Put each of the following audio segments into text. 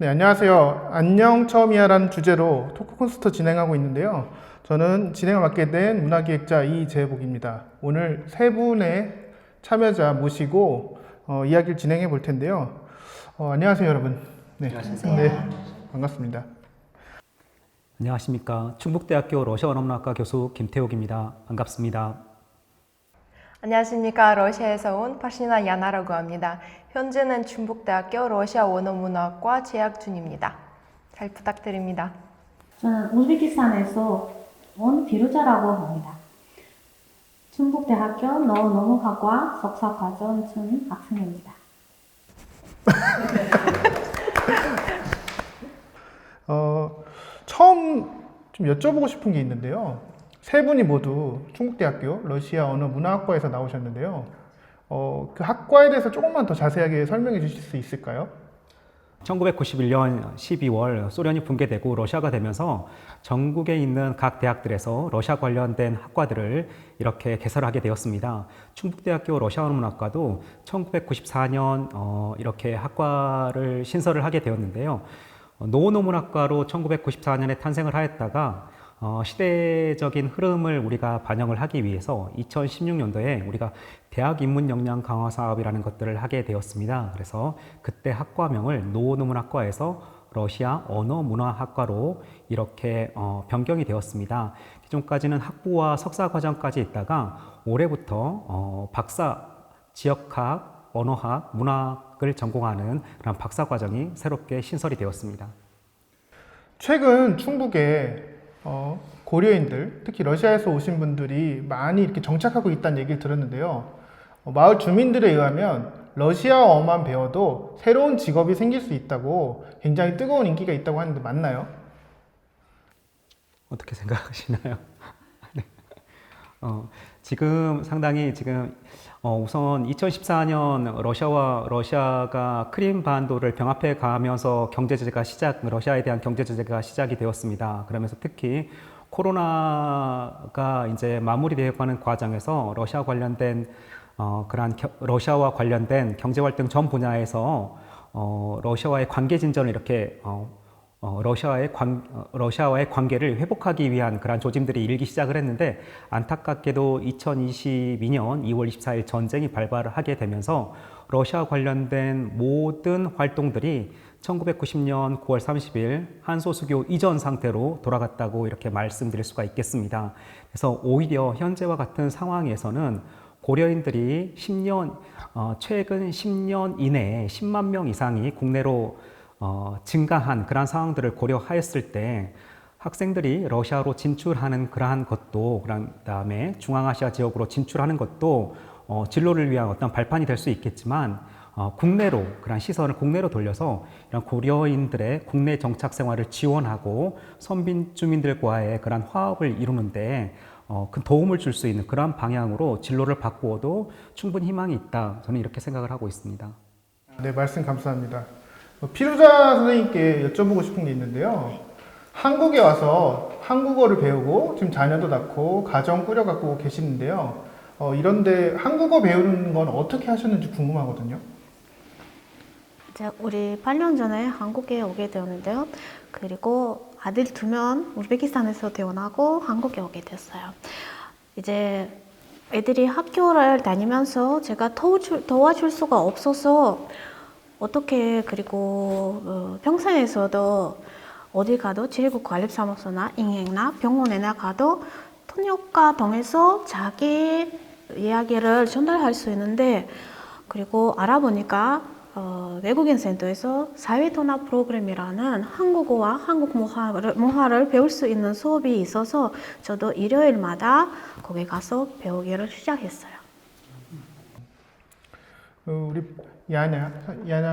네, 안녕하세요. 안녕 처음이야라는 주제로 토크 콘서트 진행하고 있는데요. 저는 진행을 맡게 된 문화기획자 이재복입니다. 오늘 세 분의 참여자 모시고 이야기를 진행해 볼 텐데요. 안녕하세요, 여러분. 네, 안녕하세요. 네, 반갑습니다. 안녕하십니까. 충북대학교 러시아 언어문학과 교수 김태욱입니다. 반갑습니다. 안녕하십니까. 러시아에서 온 파시나 야나라고 합니다. 현재는 충북대학교 러시아 언어문학과 재학 중입니다. 잘 부탁드립니다. 저는 우즈베키스탄에서 온 비루자라고 합니다. 충북대학교 농업학과 석사과정 중 학생입니다. 처음 좀 여쭤보고 싶은 게 있는데요. 세 분이 모두 충북대학교 러시아 언어문화학과에서 나오셨는데요. 그 학과에 대해서 조금만 더 자세하게 설명해 주실 수 있을까요? 1991년 12월 소련이 붕괴되고 러시아가 되면서 전국에 있는 각 대학들에서 러시아 관련된 학과들을 이렇게 개설하게 되었습니다. 충북대학교 러시아 언어문학과도 1994년 이렇게 학과를 신설을 하게 되었는데요. 노원어문학과로 1994년에 탄생을 하였다가 시대적인 흐름을 우리가 반영을 하기 위해서 2016년도에 우리가 대학 입문 역량 강화 사업이라는 것들을 하게 되었습니다. 그래서 그때 학과명을 노원어문학과에서 러시아 언어문화학과로 이렇게 변경이 되었습니다. 기존까지는 학부와 석사 과정까지 있다가 올해부터 박사, 지역학, 언어학, 문학을 전공하는 그런 박사 과정이 새롭게 신설이 되었습니다. 최근 충북에 고려인들, 특히 러시아에서 오신 분들이 많이 이렇게 정착하고 있다는 얘기를 들었는데요. 마을 주민들에 의하면 러시아어만 배워도 새로운 직업이 생길 수 있다고 굉장히 뜨거운 인기가 있다고 하는데 맞나요? 어떻게 생각하시나요? 네. 지금 상당히 우선 2014년 러시아가 크림 반도를 병합해 가면서 러시아에 대한 경제 제재가 시작이 되었습니다. 그러면서 특히 코로나가 이제 마무리되어 가는 과정에서 러시아와 관련된 경제 활동 전 분야에서 러시아와의 관계 진전을 이렇게 러시아와의 관계를 회복하기 위한 그러한 조짐들이 일기 시작을 했는데, 안타깝게도 2022년 2월 24일 전쟁이 발발하게 되면서 러시아 관련된 모든 활동들이 1990년 9월 30일 한소수교 이전 상태로 돌아갔다고 이렇게 말씀드릴 수가 있겠습니다. 그래서 오히려 현재와 같은 상황에서는 고려인들이 최근 10년 이내에 10만 명 이상이 국내로 증가한 그러한 상황들을 고려하였을 때 학생들이 러시아로 진출하는 그러한 것도, 그다음에 중앙아시아 지역으로 진출하는 것도 진로를 위한 어떤 발판이 될 수 있겠지만, 국내로 그런 시선을 국내로 돌려서 이런 고려인들의 국내 정착 생활을 지원하고 선빈 주민들과의 그런 화합을 이루는데 큰 도움을 줄 수 있는 그런 방향으로 진로를 바꾸어도 충분히 희망이 있다. 저는 이렇게 생각을 하고 있습니다. 네, 말씀 감사합니다. 피루자 선생님께 여쭤보고 싶은 게 있는데요. 한국에 와서 한국어를 배우고 지금 자녀도 낳고 가정 꾸려가고 계시는데요. 이런데 한국어 배우는 건 어떻게 하셨는지 궁금하거든요. 우리 8년 전에 한국에 오게 되었는데요. 그리고 아들 2명 우즈베키스탄에서 태어나고 한국에 오게 됐어요. 이제 애들이 학교를 다니면서 제가 도와줄 수가 없어서 그리고 평생에서도 어디 가도 제1국관립사무소나 인행나 병원에나 가도 통역과 통해서 자기 이야기를 전달할 수 있는데, 그리고 알아보니까 외국인 센터에서 사회통합 프로그램이라는 한국어와 한국 문화를 배울 수 있는 수업이 있어서 저도 일요일마다 거기 가서 배우기를 시작했어요. 우리 야냐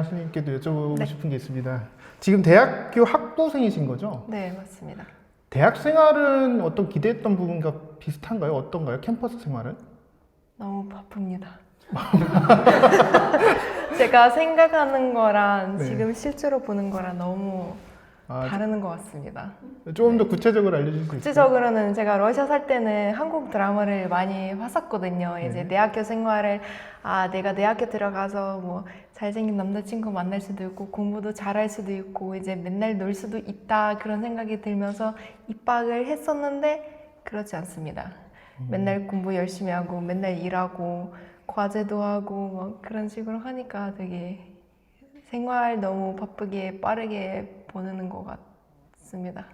선생님께도 여쭤보고 네. 싶은 게 있습니다. 지금 대학교 학부생이신 거죠? 네, 맞습니다. 대학 생활은 어떤 기대했던 부분과 비슷한가요? 어떤가요? 캠퍼스 생활은? 너무 바쁩니다. 제가 생각하는 거랑 네. 지금 실제로 보는 거랑 너무 아, 다르는 것 같습니다. 조금 더 구체적으로 알려주실 수 있어요? 구체적으로는 제가 러시아 살 때는 한국 드라마를 많이 봤었거든요. 이제 네. 대학교 생활을 내가 대학교 들어가서 뭐 잘생긴 남자친구 만날 수도 있고 공부도 잘할 수도 있고 이제 맨날 놀 수도 있다 그런 생각이 들면서 입학을 했었는데 그렇지 않습니다. 맨날 공부 열심히 하고 맨날 일하고 과제도 하고 막 그런 식으로 하니까 되게 생활 너무 바쁘게 빠르게 보내는 것 같습니다.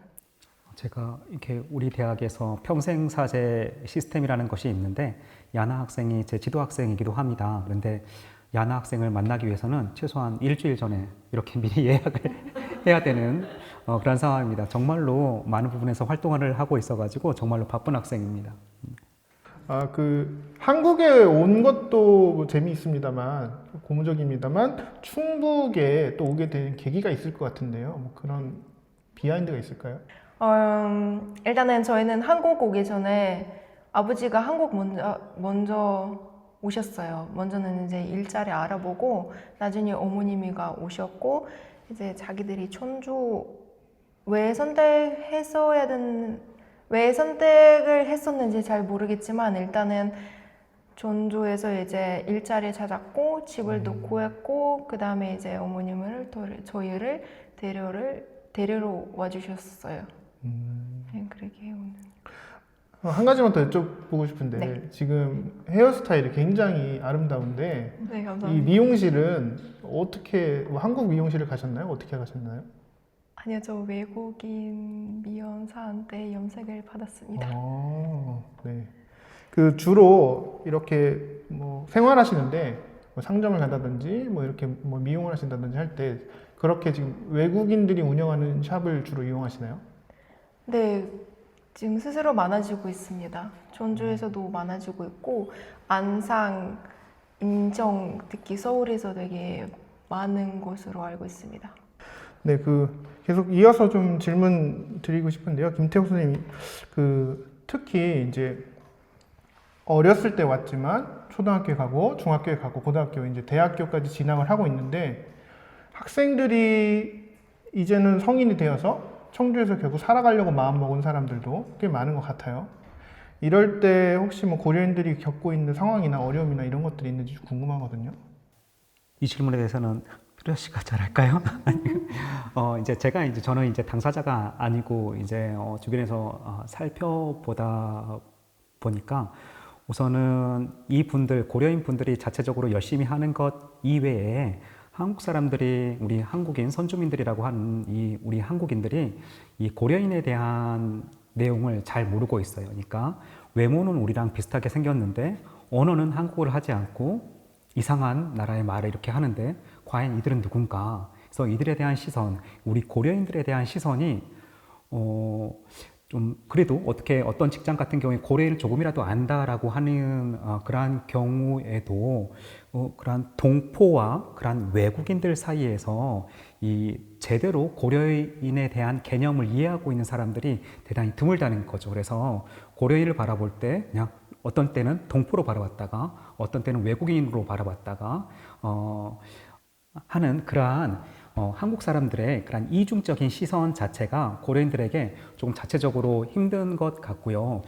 제가 이렇게 우리 대학에서 평생 사제 시스템이라는 것이 있는데 야나 학생이 제 지도 학생이기도 합니다. 그런데 야나 학생을 만나기 위해서는 최소한 일주일 전에 이렇게 미리 예약을 해야 되는 그런 상황입니다. 정말로 많은 부분에서 활동을 하고 있어가지고 정말로 바쁜 학생입니다. 아, 한국에 온 것도 뭐 재미있습니다만, 고무적입니다만, 충북에 또 오게 된 계기가 있을 것 같은데요. 뭐 그런 비하인드가 있을까요? 일단은 저희는 한국 오기 전에 아버지가 한국 먼저 오셨어요. 먼저는 이제 일자리 알아보고 나중에 어머님이가 오셨고 이제 자기들이 촌주 왜 선택을 했었는지 잘 모르겠지만 일단은 전주에서 이제 일자리 찾았고 집을 또 구했고 그 다음에 이제 어머님을 저희를 데리러 와주셨어요. 네, 그렇게 오는. 한 가지만 더 여쭤보고 싶은데, 네. 지금 헤어스타일이 굉장히 아름다운데, 네, 이 감사합니다. 미용실은 뭐 한국 미용실을 가셨나요? 어떻게 가셨나요? 아니요, 저 외국인 미용사한테 염색을 받았습니다. 네. 주로 이렇게 뭐 생활하시는데 뭐 상점을 간다든지 뭐 이렇게 뭐 미용을 하신다든지 할 때 그렇게 지금 외국인들이 운영하는 샵을 주로 이용하시나요? 네, 지금 스스로 많아지고 있습니다. 전주에서도 많아지고 있고 안상, 인정, 특히 서울에서 되게 많은 곳으로 알고 있습니다. 네, 계속 이어서 좀 질문 드리고 싶은데요. 김태욱 선생님, 특히 이제 어렸을 때 왔지만 초등학교에 가고 중학교에 가고 고등학교 이제 대학교까지 진학을 하고 있는데 학생들이 이제는 성인이 되어서 청주에서 결국 살아가려고 마음먹은 사람들도 꽤 많은 것 같아요. 이럴 때 혹시 뭐 고려인들이 겪고 있는 상황이나 어려움이나 이런 것들이 있는지 궁금하거든요. 이 질문에 대해서는 뚜레 씨가 잘할까요? 저는 이제 당사자가 아니고 이제 주변에서 살펴보다 보니까 우선은 이 분들 고려인 분들이 자체적으로 열심히 하는 것 이외에 한국 사람들이 우리 한국인 선주민들이라고 하는 우리 한국인들이 이 고려인에 대한 내용을 잘 모르고 있어요. 그러니까 외모는 우리랑 비슷하게 생겼는데 언어는 한국어를 하지 않고 이상한 나라의 말을 이렇게 하는데 과연 이들은 누군가? 그래서 이들에 대한 시선, 우리 고려인들에 대한 시선이 좀 그래도 어떤 직장 같은 경우에 고려인을 조금이라도 안다라고 하는 그러한 경우에도 그러한 동포와 그러한 외국인들 사이에서 이 제대로 고려인에 대한 개념을 이해하고 있는 사람들이 대단히 드물다는 거죠. 그래서 고려인을 바라볼 때 그냥 어떤 때는 동포로 바라봤다가 어떤 때는 외국인으로 바라봤다가 하는 그러한 한국 사람들의 그런 이중적인 시선 자체가 고려인들에게 조금 자체적으로 힘든 것 같고요.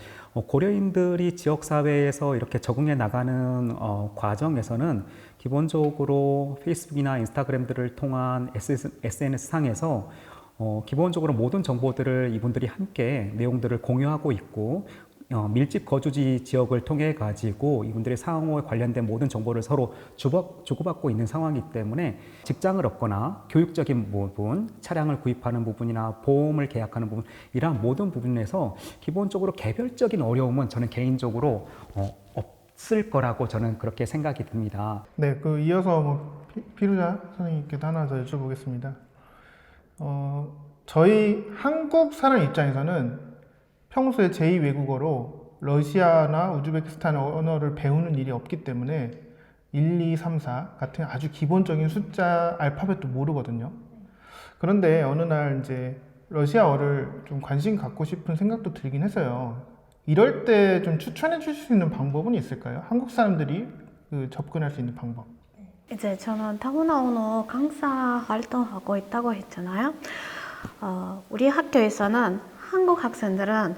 고려인들이 지역사회에서 이렇게 적응해 나가는 과정에서는 기본적으로 페이스북이나 인스타그램들을 통한 SNS상에서 기본적으로 모든 정보들을 이분들이 함께 내용들을 공유하고 있고 밀집 거주지 지역을 통해 가지고 이분들의 상호에 관련된 모든 정보를 서로 주고받고 있는 상황이기 때문에 직장을 얻거나 교육적인 부분, 차량을 구입하는 부분이나 보험을 계약하는 부분 이러한 모든 부분에서 기본적으로 개별적인 어려움은 저는 개인적으로 없을 거라고 저는 그렇게 생각이 듭니다. 네, 이어서 피루자 선생님께도 하나 더 여쭤보겠습니다. 저희 한국 사람 입장에서는 평소에 제2외국어로 러시아나 우즈베키스탄 언어를 배우는 일이 없기 때문에 1, 2, 3, 4 같은 아주 기본적인 숫자 알파벳도 모르거든요. 그런데 어느 날 이제 러시아어를 좀 관심 갖고 싶은 생각도 들긴 했어요. 이럴 때 좀 추천해 주실 수 있는 방법은 있을까요? 한국 사람들이 접근할 수 있는 방법. 이제 저는 타고나 언어 강사 활동하고 있다고 했잖아요. 우리 학교에서는 한국 학생들은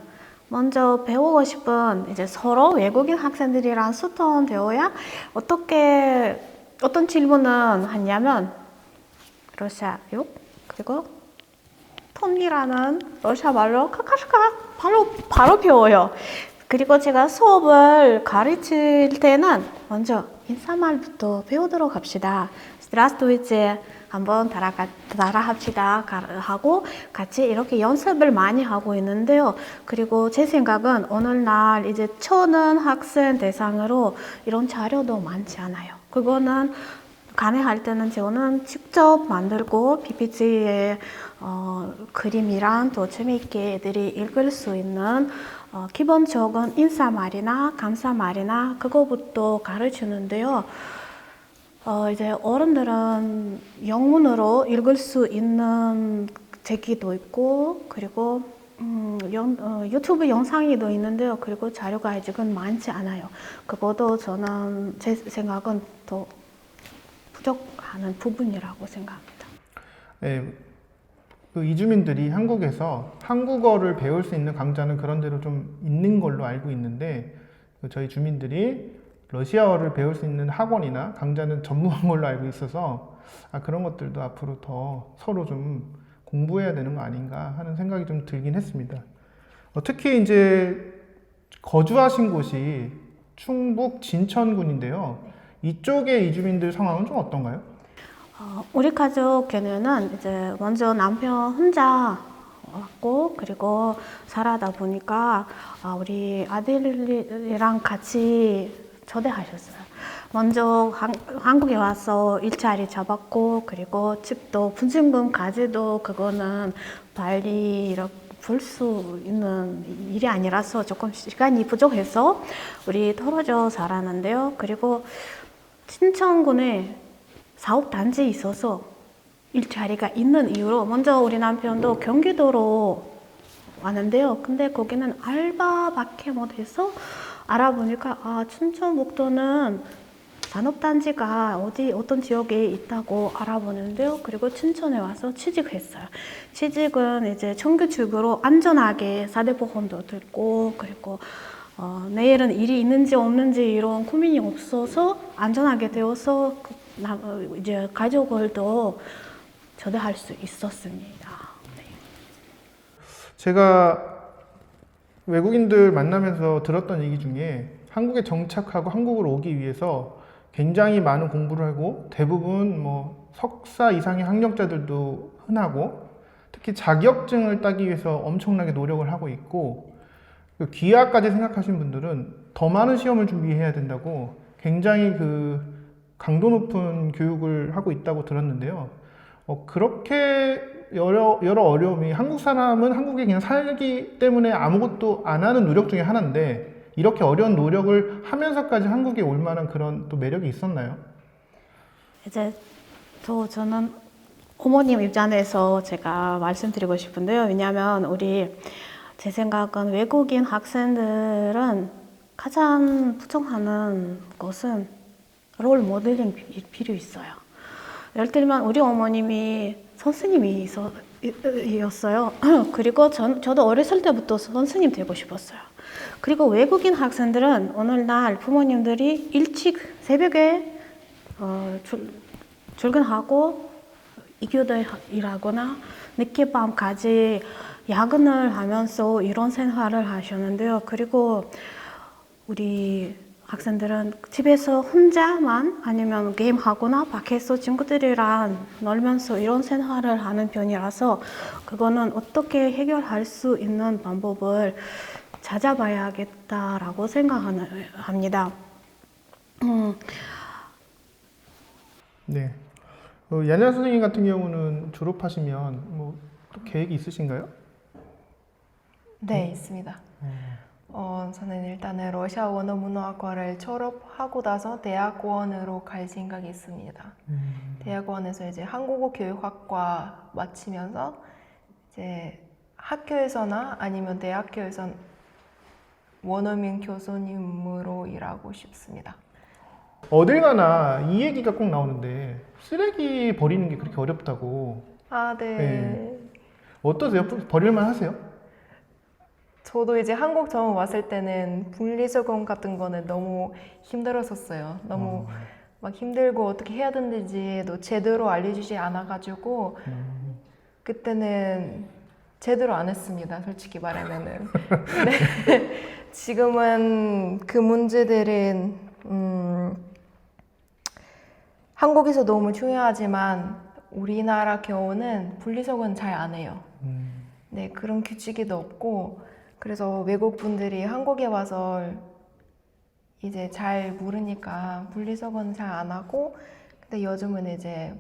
먼저 배우고 싶은 이제 서로 외국인 학생들이랑 소통되어야 어떤 질문은 하냐면 러시아요. 그리고 톤이라는 러시아 말로 카카시카 바로 배워요. 그리고 제가 수업을 가르칠 때는 먼저 인사말부터 배우도록 합시다. Здравствуйте 한번 따라합시다 하고 같이 이렇게 연습을 많이 하고 있는데요. 그리고 제 생각은 오늘날 이제 초는 학생 대상으로 이런 자료도 많지 않아요. 그거는 가능할 때는 저는 직접 만들고 PPT에 그림이랑 또 재미있게 애들이 읽을 수 있는 기본적인 인사말이나 감사말이나 그거부터 가르치는데요. 이제 어른들은 영문으로 읽을 수 있는 책도 있고 그리고 유튜브 영상이도 있는데요. 그리고 자료가 아직은 많지 않아요. 그것도 저는 제 생각은 더 부족하는 부분이라고 생각합니다. 네, 그 이주민들이 한국에서 한국어를 배울 수 있는 강좌는 그런 대로 좀 있는 걸로 알고 있는데 저희 주민들이 러시아어를 배울 수 있는 학원이나 강좌는 전무한 걸로 알고 있어서 그런 것들도 앞으로 더 서로 좀 공부해야 되는 거 아닌가 하는 생각이 좀 들긴 했습니다. 특히 이제 거주하신 곳이 충북 진천군인데요. 이쪽의 이주민들 상황은 좀 어떤가요? 우리 가족 경우는 이제 먼저 남편 혼자 왔고 그리고 살아다 보니까 우리 아들이랑 같이 초대하셨어요. 먼저 한국에 와서 일자리 잡았고 그리고 집도 분담금까지도 그거는 빨리 이렇게 볼 수 있는 일이 아니라서 조금 시간이 부족해서 우리 떨어져 살았는데요. 그리고 친천군에 사업단지 있어서 일자리가 있는 이유로 먼저 우리 남편도 경기도로 왔는데요. 근데 거기는 알바밖에 못해서 알아보니까 춘천북도는 산업단지가 어떤 지역에 있다고 알아보는데요. 그리고 춘천에 와서 취직했어요. 취직은 이제 정규직으로 안전하게 4대 보험도 들고 그리고 내일은 일이 있는지 없는지 이런 고민이 없어서 안전하게 되어서 이제 가족을 더 초대할 수 있었습니다. 네. 제가 외국인들 만나면서 들었던 얘기 중에 한국에 정착하고 한국으로 오기 위해서 굉장히 많은 공부를 하고 대부분 뭐 석사 이상의 학력자들도 흔하고 특히 자격증을 따기 위해서 엄청나게 노력을 하고 있고 귀화까지 생각하신 분들은 더 많은 시험을 준비해야 된다고 굉장히 그 강도 높은 교육을 하고 있다고 들었는데요. 그렇게 여러 어려움이 한국 사람은 한국에 그냥 살기 때문에 아무것도 안 하는 노력 중에 하나인데 이렇게 어려운 노력을 하면서까지 한국에 올 만한 그런 또 매력이 있었나요? 이제 저는 어머님 입장에서 제가 말씀드리고 싶은데요. 왜냐하면 제 생각은 외국인 학생들은 가장 부족하는 것은 롤 모델링 필요 있어요. 예를 들면 우리 어머님이 선생님이었어요. 그리고 저도 어렸을 때부터 선생님 되고 싶었어요. 그리고 외국인 학생들은 오늘날 부모님들이 일찍 새벽에 출근하고 이교대 일하거나 늦게 밤까지 야근을 하면서 이런 생활을 하셨는데요. 그리고 우리 학생들은 집에서 혼자만 아니면 게임하거나 밖에서 친구들이랑 놀면서 이런 생활을 하는 편이라서 그거는 어떻게 해결할 수 있는 방법을 찾아봐야겠다라고 생각합니다. 네. 야냐 선생님 같은 경우는 졸업하시면 뭐 또 계획이 있으신가요? 네, 있습니다. 저는 일단은 러시아 원어 문화학과를 졸업하고 나서 대학원으로 갈 생각이 있습니다. 대학원에서 이제 한국어 교육학과 마치면서 이제 학교에서나 아니면 대학교에서 원어민 교수님으로 일하고 싶습니다. 어딜 가나 이 얘기가 꼭 나오는데 쓰레기 버리는 게 그렇게 어렵다고. 네. 네. 어떠세요? 버릴만 하세요? 저도 이제 한국 처음 왔을 때는 분리수거 같은 거는 너무 힘들었었어요. 너무 막 힘들고 어떻게 해야 되는지도 제대로 알려주지 않아가지고 그때는 제대로 안 했습니다. 솔직히 말하면은. 네. 지금은 그 문제들은 한국에서 너무 중요하지만 우리나라 경우는 분리수거는 잘 안 해요. 네, 그런 규칙이 없고 그래서 외국 분들이 한국에 와서 이제 잘 모르니까 분리수거는 잘 안 하고 근데 요즘은 이제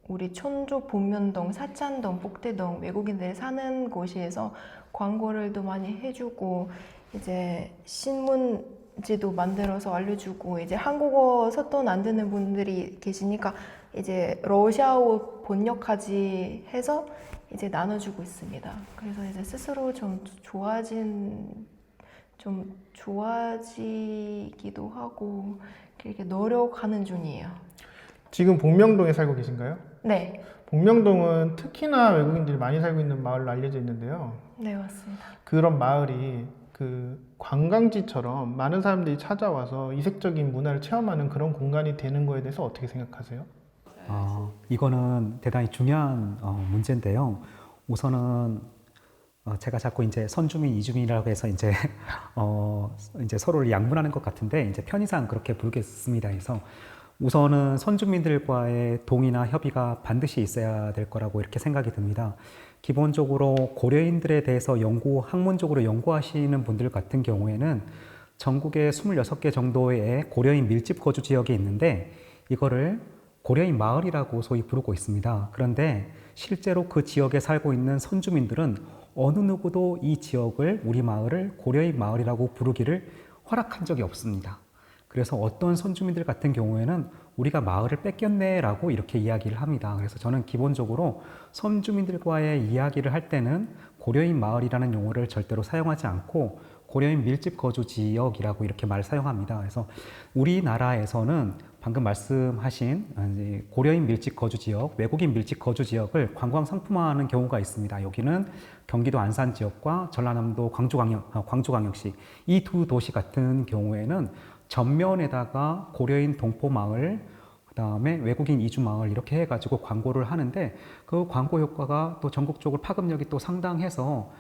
우리 천주 복면동, 사찬동, 복대동 외국인들 사는 곳에서 광고를 또 많이 해주고 이제 신문지도 만들어서 알려주고 이제 한국어 서툰 안 되는 분들이 계시니까 이제 러시아어 번역까지 해서 이제 나눠주고 있습니다. 그래서 이제 스스로 좀 좋아지기도 하고 이렇게 노력하는 중이에요. 지금 복명동에 살고 계신가요? 네, 복명동은 특히나 외국인들이 많이 살고 있는 마을로 알려져 있는데요. 네 맞습니다. 그런 마을이 그 관광지처럼 많은 사람들이 찾아와서 이색적인 문화를 체험하는 그런 공간이 되는 거에 대해서 어떻게 생각하세요? 이거는 대단히 중요한 문제인데요. 우선은 제가 자꾸 이제 선주민, 이주민이라고 해서 이제 이제 서로를 양분하는 것 같은데 이제 편의상 그렇게 부르겠습니다. 그래서 우선은 선주민들과의 동의나 협의가 반드시 있어야 될 거라고 이렇게 생각이 듭니다. 기본적으로 고려인들에 대해서 학문적으로 연구하시는 분들 같은 경우에는 전국에 26개 정도의 고려인 밀집 거주 지역이 있는데 이거를 고려인 마을이라고 소위 부르고 있습니다. 그런데 실제로 그 지역에 살고 있는 선주민들은 어느 누구도 이 지역을, 우리 마을을 고려인 마을이라고 부르기를 허락한 적이 없습니다. 그래서 어떤 선주민들 같은 경우에는 우리가 마을을 뺏겼네라고 이렇게 이야기를 합니다. 그래서 저는 기본적으로 선주민들과의 이야기를 할 때는 고려인 마을이라는 용어를 절대로 사용하지 않고 고려인 밀집 거주 지역이라고 이렇게 말을 사용합니다. 그래서 우리나라에서는 방금 말씀하신 고려인 밀집 거주 지역, 외국인 밀집 거주 지역을 관광 상품화하는 경우가 있습니다. 여기는 경기도 안산 지역과 전라남도 광주광역시 이 두 도시 같은 경우에는 전면에다가 고려인 동포마을, 그 다음에 외국인 이주마을 이렇게 해가지고 광고를 하는데 그 광고 효과가 또 전국적으로 파급력이 또 상당해서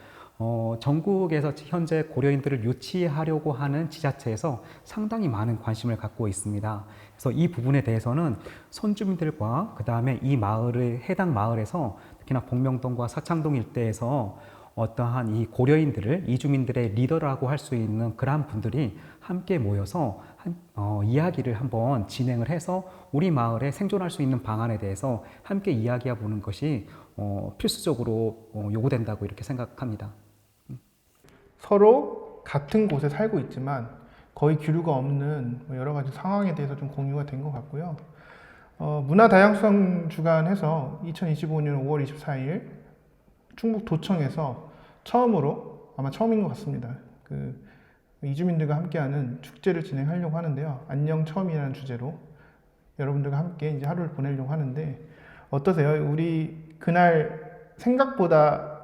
전국에서 현재 고려인들을 유치하려고 하는 지자체에서 상당히 많은 관심을 갖고 있습니다. 그래서 이 부분에 대해서는 선주민들과 그 다음에 이 마을의 해당 마을에서 특히나 복명동과 사창동 일대에서 어떠한 이 고려인들을 이주민들의 리더라고 할 수 있는 그러한 분들이 함께 모여서 이야기를 한번 진행을 해서 우리 마을에 생존할 수 있는 방안에 대해서 함께 이야기해 보는 것이 필수적으로 요구된다고 이렇게 생각합니다. 서로 같은 곳에 살고 있지만 거의 교류가 없는 여러 가지 상황에 대해서 좀 공유가 된 것 같고요. 문화다양성 주간에서 2025년 5월 24일 충북도청에서 처음으로, 아마 처음인 것 같습니다. 이주민들과 함께하는 축제를 진행하려고 하는데요. 안녕 처음이라는 주제로 여러분들과 함께 이제 하루를 보내려고 하는데 어떠세요? 우리 그날 생각보다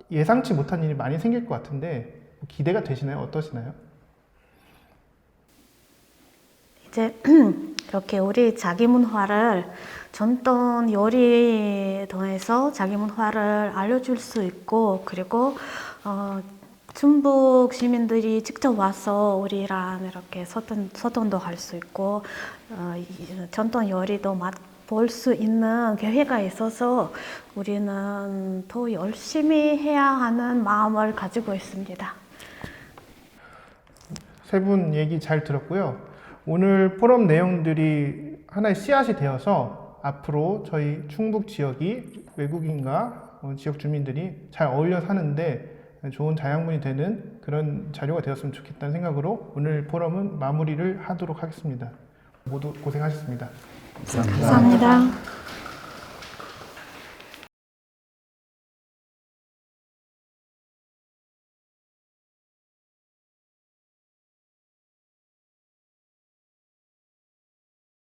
예상치 못한 일이 많이 생길 것 같은데 기대가 되시나요? 어떠시나요? 이제 이렇게 우리 자기 문화를 전통 요리 통해서 자기 문화를 알려줄 수 있고 그리고 충북 시민들이 직접 와서 우리랑 이렇게 소통도 할 수 있고 전통 요리도 맛볼 수 있는 기회가 있어서 우리는 더 열심히 해야 하는 마음을 가지고 있습니다. 세 분 얘기 잘 들었고요. 오늘 포럼 내용들이 하나의 씨앗이 되어서 앞으로 저희 충북 지역이 외국인과 지역 주민들이 잘 어울려 사는데 좋은 자양분이 되는 그런 자료가 되었으면 좋겠다는 생각으로 오늘 포럼은 마무리를 하도록 하겠습니다. 모두 고생하셨습니다. 감사합니다. 감사합니다.